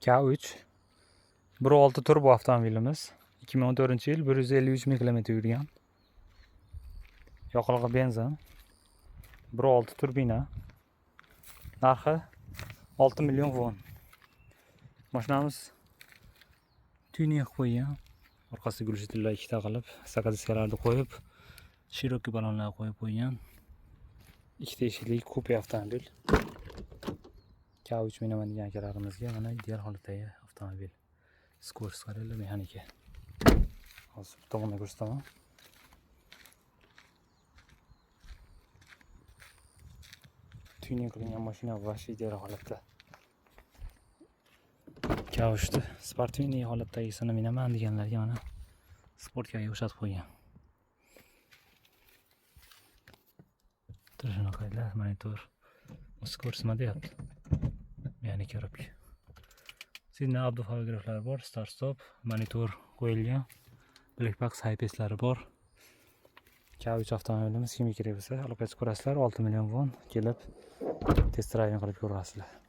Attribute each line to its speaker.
Speaker 1: K3 1.6 turbo avtomobilimiz. 2014-yil 153 ming kilometr yurgan. Yoqilg'i benzin. 1.6 turbina. Narxi 6 million won. Mashinamiz tuning qo'ygan. Orqasiga gulshitlar ikkita qilib, sakadiskalarni qo'yib, Cherokee balonlar qo'yib qo'ygan. Ikkita eshikli kupe avtomobil. K3 minaman degan akalarimizga mana ideal holatdagi avtomobil. Skorost qaranglar, mexanika. Hozir bu tomondan ko'rsataman. Tuning qilingan mashina vash ideal holatda. K3 sportiniy holatdagisini minaman deganlarga mana sportga o'xshatib qo'ygan. Turishini qaranglar, monitor. Skorost nima deyapti? Ya'ni ko'ribki. Sizning avtofotografiyalar bor, start stop, monitor qo'yilgan. Blackbox hypeslari bor. K3 avtomobilimiz kimga kerak bo'lsa, aloqaga chiqarasizlar, 6 million won kelib test drive qilib ko'rasizlar.